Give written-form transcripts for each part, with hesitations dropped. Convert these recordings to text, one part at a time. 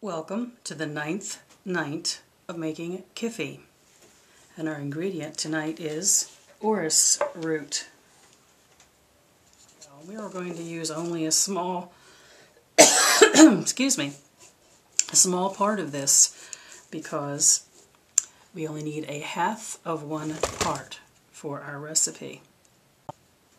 Welcome to the 9th night of making Kyphi. And our ingredient tonight is Orris root. Now, we are going to use only a small, excuse me, a small part of this because we only need a half of one part for our recipe.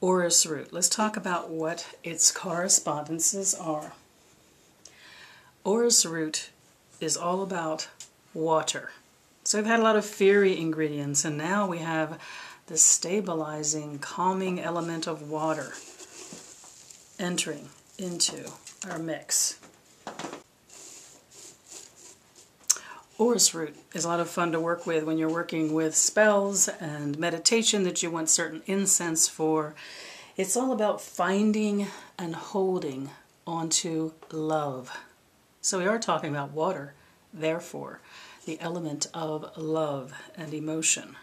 Orris root. Let's talk about what its correspondences are. Orris root is all about water. So we've had a lot of fiery ingredients, and now we have the stabilizing, calming element of water entering into our mix. Orris root is a lot of fun to work with when you're working with spells and meditation that you want certain incense for. It's all about finding and holding onto love. So we are talking about water, therefore, the element of love and emotion.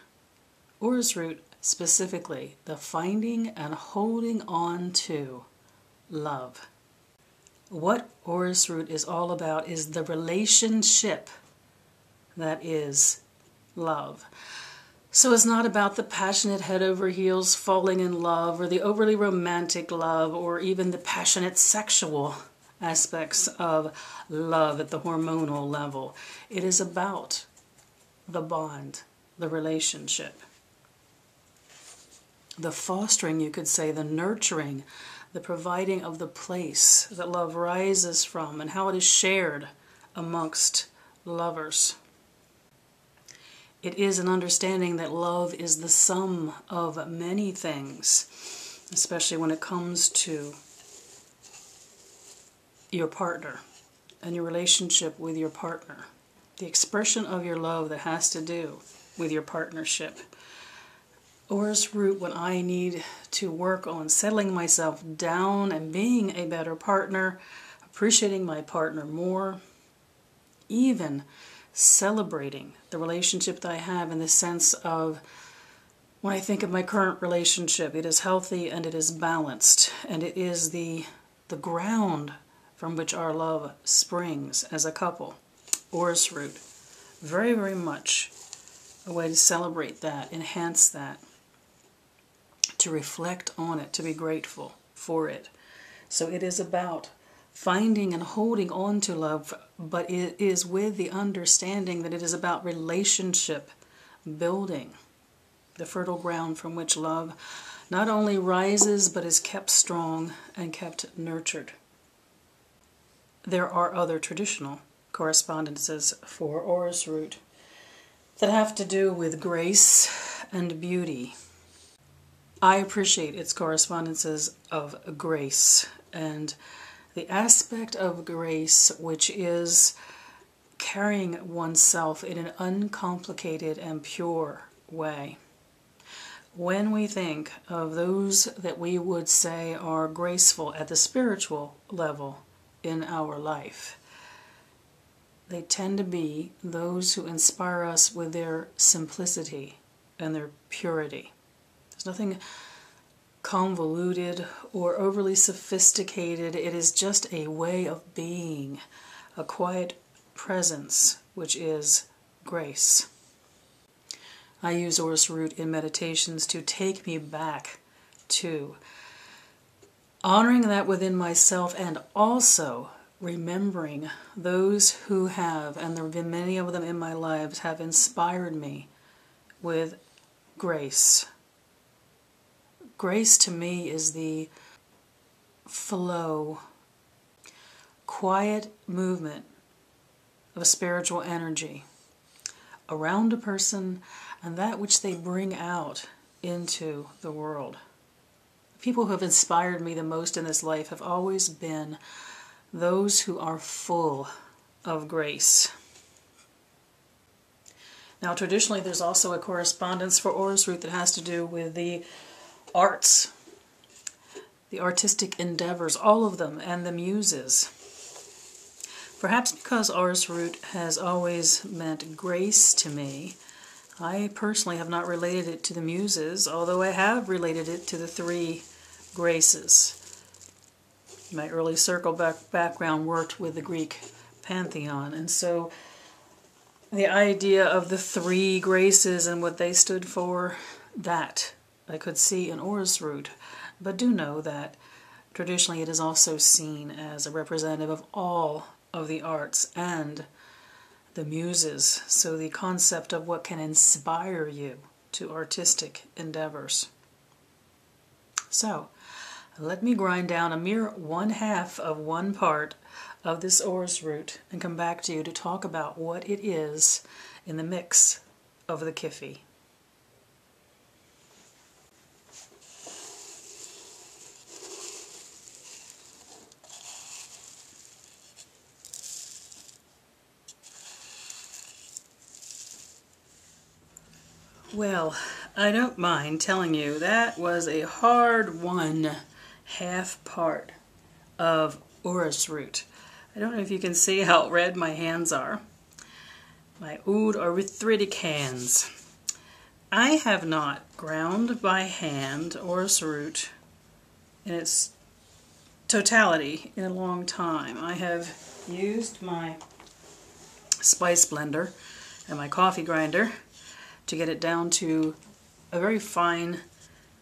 Orris root, specifically, the finding and holding on to love. What Orris root is all about is the relationship that is love. So it's not about the passionate head over heels falling in love, or the overly romantic love, or even the passionate sexual aspects of love at the hormonal level. It is about the bond, the relationship, the fostering, you could say, the nurturing, the providing of the place that love rises from and how it is shared amongst lovers. It is an understanding that love is the sum of many things, especially when it comes to your partner and your relationship with your partner. The expression of your love that has to do with your partnership. Orris root, when I need to work on settling myself down and being a better partner, appreciating my partner more, even celebrating the relationship that I have in the sense of, when I think of my current relationship, it is healthy and it is balanced, and it is the ground from which our love springs as a couple. Orris root, very, very much a way to celebrate that, enhance that, to reflect on it, to be grateful for it. So it is about finding and holding on to love, but it is with the understanding that it is about relationship building, the fertile ground from which love not only rises but is kept strong and kept nurtured. There are other traditional correspondences for Orris root that have to do with grace and beauty. I appreciate its correspondences of grace and the aspect of grace which is carrying oneself in an uncomplicated and pure way. When we think of those that we would say are graceful at the spiritual level in our life, they tend to be those who inspire us with their simplicity and their purity. There's nothing convoluted or overly sophisticated. It is just a way of being, a quiet presence, which is grace. I use Orris root in meditations to take me back to honoring that within myself, and also remembering those who have, and there have been many of them in my lives, have inspired me with grace. Grace to me is the flow, quiet movement of spiritual energy around a person and that which they bring out into the world. People who have inspired me the most in this life have always been those who are full of grace. Now, traditionally, there's also a correspondence for Orris root that has to do with the arts, the artistic endeavors, all of them, and the muses. Perhaps because Orris root has always meant grace to me, I personally have not related it to the muses, although I have related it to the three graces. My early circle background worked with the Greek pantheon. And so the idea of the three graces and what they stood for, that I could see in Orris root. But do know that traditionally it is also seen as a representative of all of the arts and the muses. So the concept of what can inspire you to artistic endeavors. So let me grind down a mere 1/2 of one part of this Orris root and come back to you to talk about what it is in the mix of the Kyphi. Well, I don't mind telling you that was a hard 1/2 part of Orris root. I don't know if you can see how red my hands are. My oud arthritic hands. I have not ground by hand Orris root in its totality in a long time. I have used my spice blender and my coffee grinder to get it down to a very fine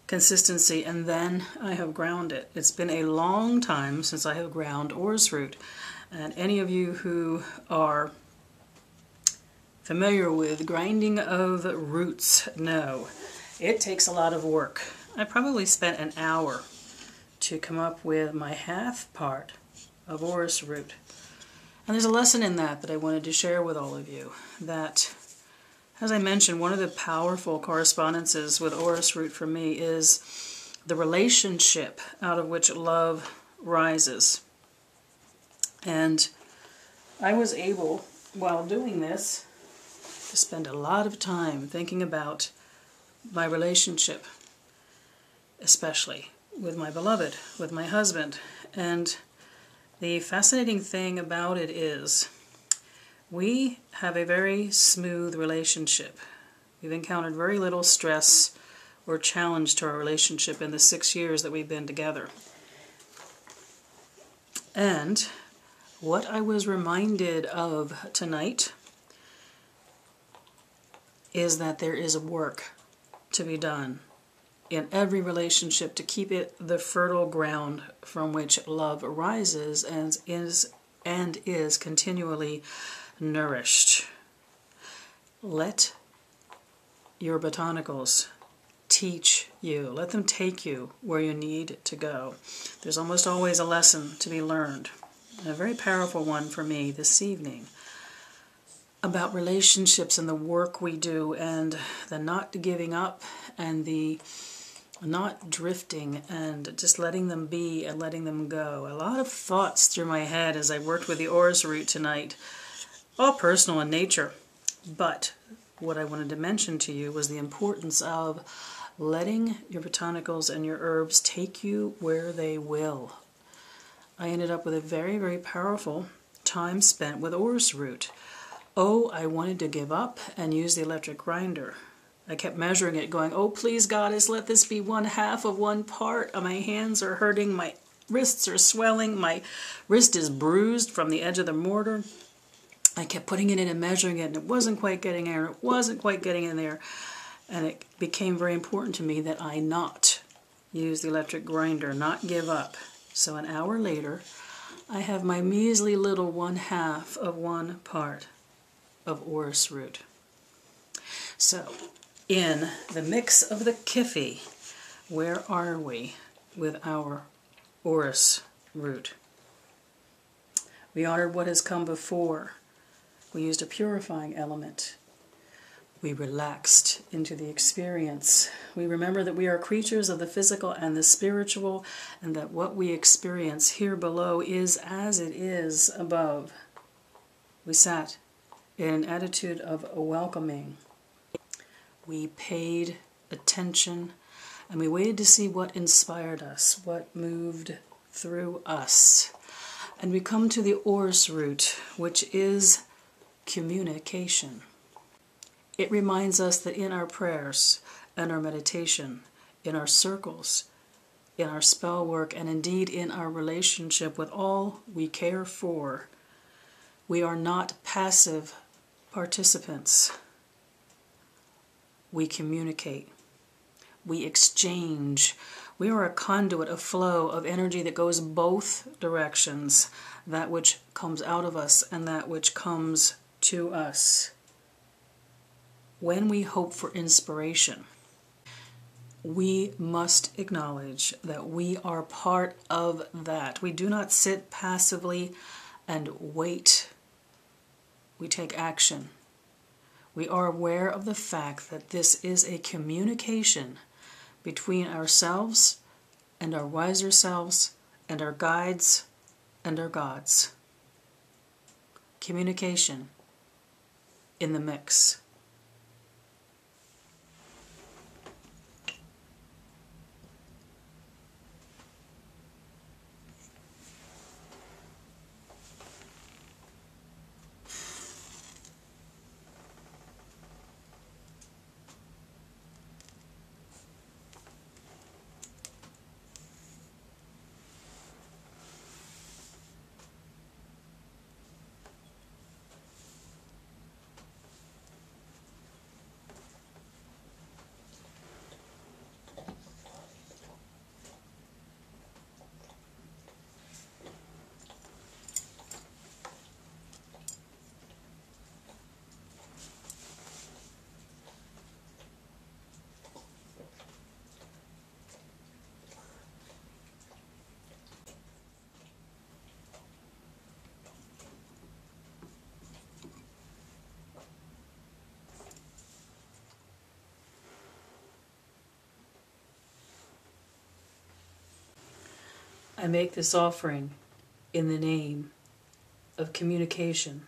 consistency, and then I have ground it. It's been a long time since I have ground Orris root, and any of you who are familiar with grinding of roots know it takes a lot of work. I probably spent an hour to come up with my 1/2 part of Orris root. And there's a lesson in that I wanted to share with all of you, that as I mentioned, one of the powerful correspondences with Orris root for me is the relationship out of which love rises. And I was able, while doing this, to spend a lot of time thinking about my relationship, especially with my beloved, with my husband. And the fascinating thing about it is we have a very smooth relationship. We've encountered very little stress or challenge to our relationship in the 6 years that we've been together. And what I was reminded of tonight is that there is work to be done in every relationship to keep it the fertile ground from which love arises and is continually nourished. Let your botanicals teach you. Let them take you where you need to go. There's almost always a lesson to be learned. A very powerful one for me this evening about relationships and the work we do and the not giving up and the not drifting and just letting them be and letting them go. A lot of thoughts through my head as I worked with the Orris root tonight, all personal in nature. But what I wanted to mention to you was the importance of letting your botanicals and your herbs take you where they will. I ended up with a very, very powerful time spent with Orris root. Oh, I wanted to give up and use the electric grinder. I kept measuring it, going, oh, please, Goddess, let this be 1/2 of one part. My hands are hurting, my wrists are swelling, my wrist is bruised from the edge of the mortar. I kept putting it in and measuring it, and it wasn't quite getting there, and it wasn't quite getting in there. And it became very important to me that I not use the electric grinder, not give up. So an hour later, I have my measly little 1/2 of one part of Orris root. So, in the mix of the Kyphi, where are we with our Orris root? We honored what has come before. We used a purifying element. We relaxed into the experience. We remember that we are creatures of the physical and the spiritual, and that what we experience here below is as it is above. We sat in an attitude of welcoming. We paid attention, and we waited to see what inspired us, what moved through us. And we come to the Orris root, which is communication. It reminds us that in our prayers and our meditation, in our circles, in our spell work, and indeed in our relationship with all we care for, We are not passive participants. We communicate. We exchange. We are a conduit, a flow of energy that goes both directions, that which comes out of us and that which comes to us. When we hope for inspiration, we must acknowledge that we are part of that. We do not sit passively and wait. We take action. We are aware of the fact that this is a communication between ourselves and our wiser selves and our guides and our gods. Communication in the mix. I make this offering in the name of communication,